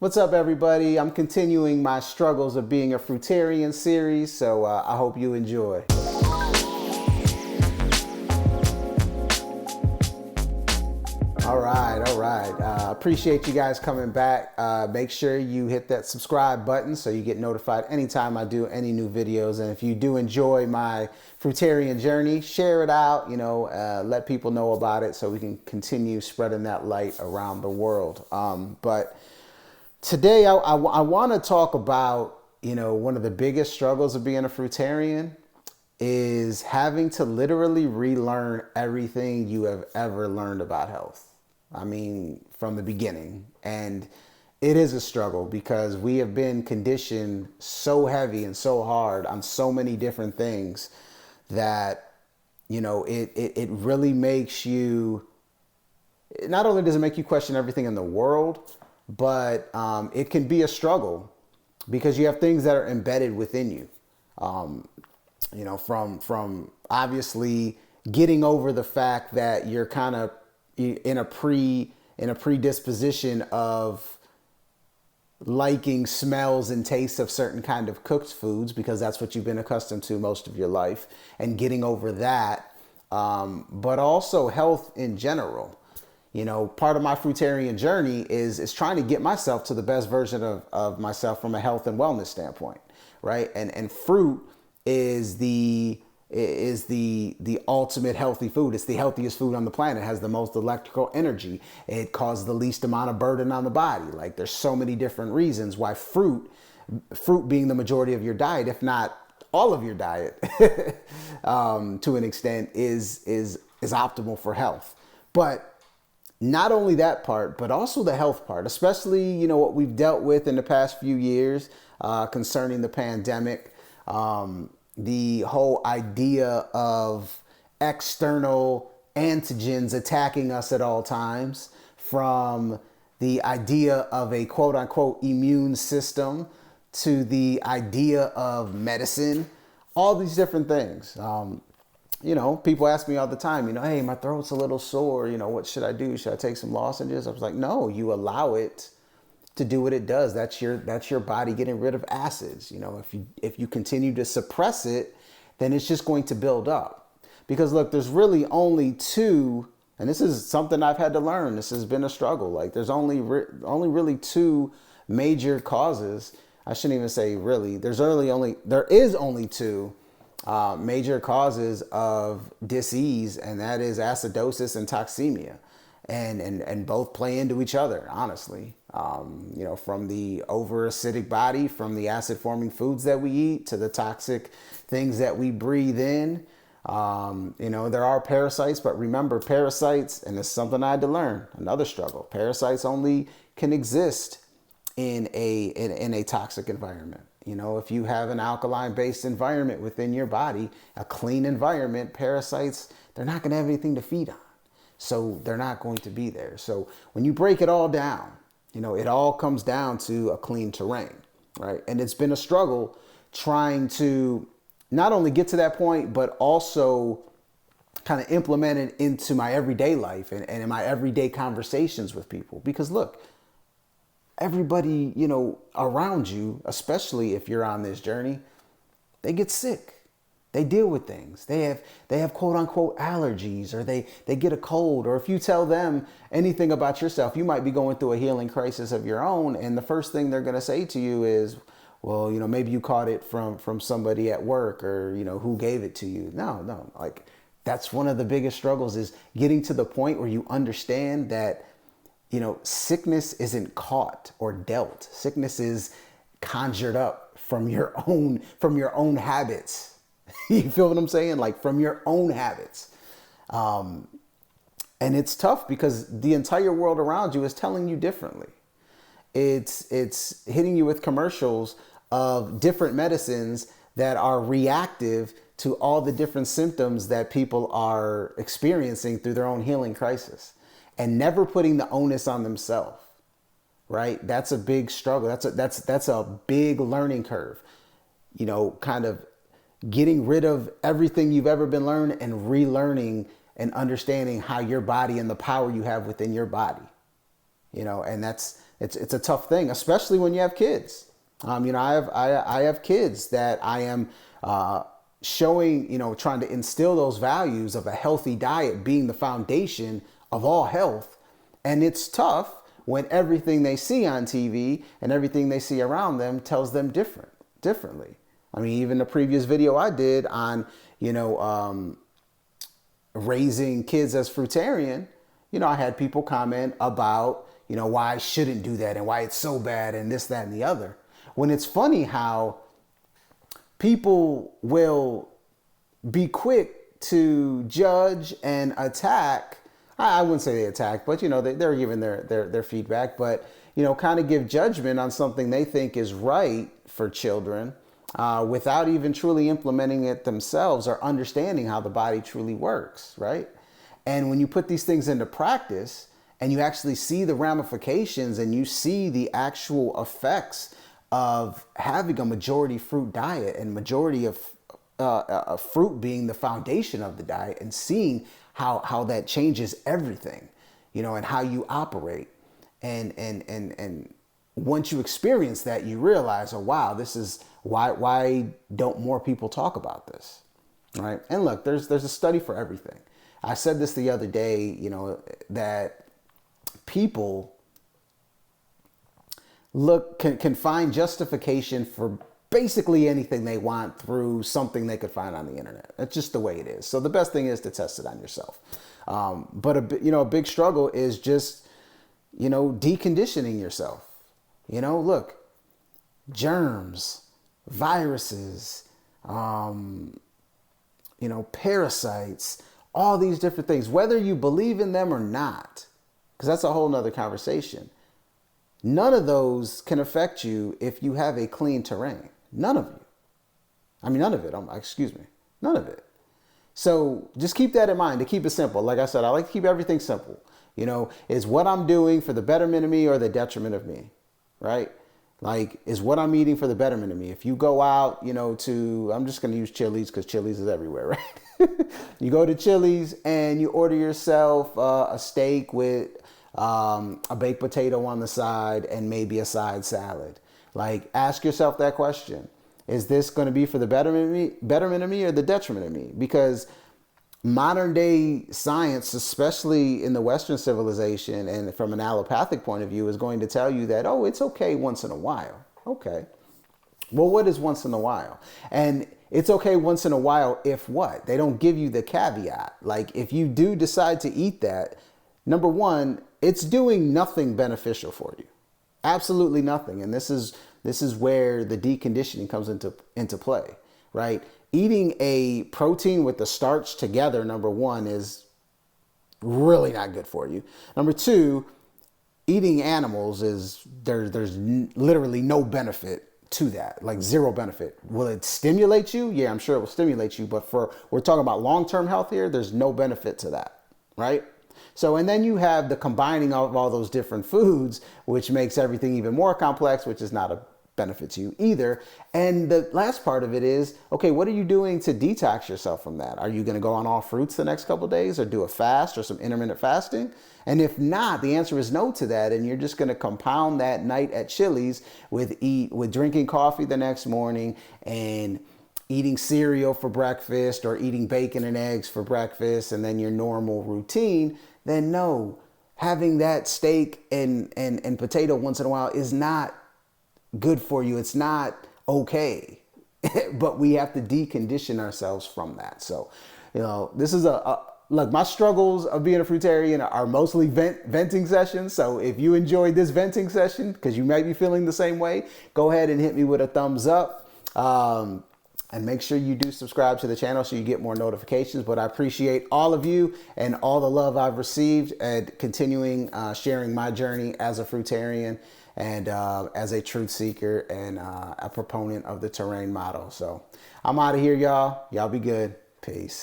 What's up, everybody? I'm continuing my struggles of being a fruitarian series, so I hope you enjoy. All right. Appreciate you guys coming back. Make sure you hit that subscribe button so you get notified anytime I do any new videos. And if you do enjoy my fruitarian journey, share it out, let people know about it so we can continue spreading that light around the world. But today I want to talk about, one of the biggest struggles of being a fruitarian is having to literally relearn everything you have ever learned about health. I mean, from the beginning. And it is a struggle because we have been conditioned so heavy and so hard on so many different things that, it really makes you, not only does it make you question everything in the world, but it can be a struggle because you have things that are embedded within you. From obviously getting over the fact that you're kind of in a predisposition of liking smells and tastes of certain kind of cooked foods because that's what you've been accustomed to most of your life, and getting over that, but also health in general. Part of my fruitarian journey is trying to get myself to the best version of myself from a health and wellness standpoint, right? And fruit is the ultimate healthy food. It's the healthiest food on the planet. It has the most electrical energy. It causes the least amount of burden on the body. Like, there's so many different reasons why fruit being the majority of your diet, if not all of your diet, to an extent, is optimal for health. But not only that part, but also the health part, especially, what we've dealt with in the past few years concerning the pandemic. The whole idea of external antigens attacking us at all times, from the idea of a quote unquote immune system to the idea of medicine, all these different things. People ask me all the time, hey, my throat's a little sore. What should I do? Should I take some lozenges? I was like, no, you allow it to do what it does. That's your body getting rid of acids. If you continue to suppress it, then it's just going to build up. Because look, there's really only two, and this is something I've had to learn. This has been a struggle. Like, there's only really two major causes. I shouldn't even say really. There is only two major causes of disease, and that is acidosis and toxemia. And both play into each other, honestly. From the over-acidic body, from the acid-forming foods that we eat, to the toxic things that we breathe in. There are parasites, but remember, parasites, and this is something I had to learn, another struggle. Parasites only can exist in a toxic environment. If you have an alkaline-based environment within your body, a clean environment, parasites, they're not going to have anything to feed on. So they're not going to be there. So when you break it all down, it all comes down to a clean terrain, right? And it's been a struggle trying to not only get to that point, but also kind of implement it into my everyday life and in my everyday conversations with people. Because look, everybody, around you, especially if you're on this journey, they get sick. They deal with things. They have quote unquote allergies, or they get a cold. Or if you tell them anything about yourself, you might be going through a healing crisis of your own. And the first thing they're going to say to you is, well, maybe you caught it from somebody at work, or, who gave it to you. No. Like, that's one of the biggest struggles, is getting to the point where you understand that, sickness isn't caught or dealt. Sickness is conjured up from your own habits. You feel what I'm saying? Like, from your own habits. And it's tough because the entire world around you is telling you differently. It's hitting you with commercials of different medicines that are reactive to all the different symptoms that people are experiencing through their own healing crisis, and never putting the onus on themselves. Right? That's a big struggle. That's a big learning curve. Kind of getting rid of everything you've ever been learned and relearning and understanding how your body and the power you have within your body. And that's it's a tough thing, especially when you have kids. I have kids that I am showing, trying to instill those values of a healthy diet being the foundation of all health. And it's tough when everything they see on TV and everything they see around them tells them differently. I mean, even the previous video I did on, raising kids as fruitarian, I had people comment about, why I shouldn't do that and why it's so bad and this, that, and the other. When it's funny how people will be quick to judge and attack. I wouldn't say they attack, but they're giving their feedback, but kind of give judgment on something they think is right for children without even truly implementing it themselves or understanding how the body truly works, right? And when you put these things into practice and you actually see the ramifications and you see the actual effects of having a majority fruit diet and majority of fruit being the foundation of the diet, and seeing how that changes everything, and how you operate. And once you experience that, you realize, oh, wow, this is why don't more people talk about this, right? And look, there's a study for everything. I said this the other day, that people can find justification for basically anything they want through something they could find on the internet. That's just the way it is. So the best thing is to test it on yourself. But a big struggle is just, deconditioning yourself. Look, germs, viruses, parasites, all these different things, whether you believe in them or not, because that's a whole nother conversation. None of those can affect you if you have a clean terrain. None of you. None of it. Excuse me. None of it. So just keep that in mind, to keep it simple. Like I said, I like to keep everything simple. Is what I'm doing for the betterment of me or the detriment of me, right? Like, is what I'm eating for the betterment of me? If you go out, I'm just going to use Chili's because Chili's is everywhere, right? You go to Chili's and you order yourself a steak with a baked potato on the side and maybe a side salad. Like, ask yourself that question. Is this going to be for the betterment of me or the detriment of me? Because modern day science, especially in the Western civilization and from an allopathic point of view, is going to tell you that, oh, it's okay once in a while. Okay. Well, what is once in a while? And it's okay once in a while if what? They don't give you the caveat. Like, if you do decide to eat that, number one, it's doing nothing beneficial for you. Absolutely nothing. And this is where the deconditioning comes into play, right? Eating a protein with the starch together, number one, is really not good for you. Number two, eating animals there's literally no benefit to that, like zero benefit. Will it stimulate you? Yeah, I'm sure it will stimulate you, but we're talking about long-term health here, there's no benefit to that, right? So, and then you have the combining of all those different foods, which makes everything even more complex, which is not a benefit to you either. And the last part of it is, okay, what are you doing to detox yourself from that? Are you going to go on all fruits the next couple of days or do a fast or some intermittent fasting? And if not, the answer is no to that. And you're just going to compound that night at Chili's with drinking coffee the next morning and eating cereal for breakfast or eating bacon and eggs for breakfast and then your normal routine. Then no, having that steak and potato once in a while is not good for you. It's not okay. But we have to decondition ourselves from that. So, this is look, my struggles of being a fruitarian are mostly venting sessions. So if you enjoyed this venting session, because you might be feeling the same way, go ahead and hit me with a thumbs up. And make sure you do subscribe to the channel so you get more notifications. But I appreciate all of you and all the love I've received and continuing sharing my journey as a fruitarian and as a truth seeker and a proponent of the terrain model. So I'm out of here, y'all. Y'all be good. Peace.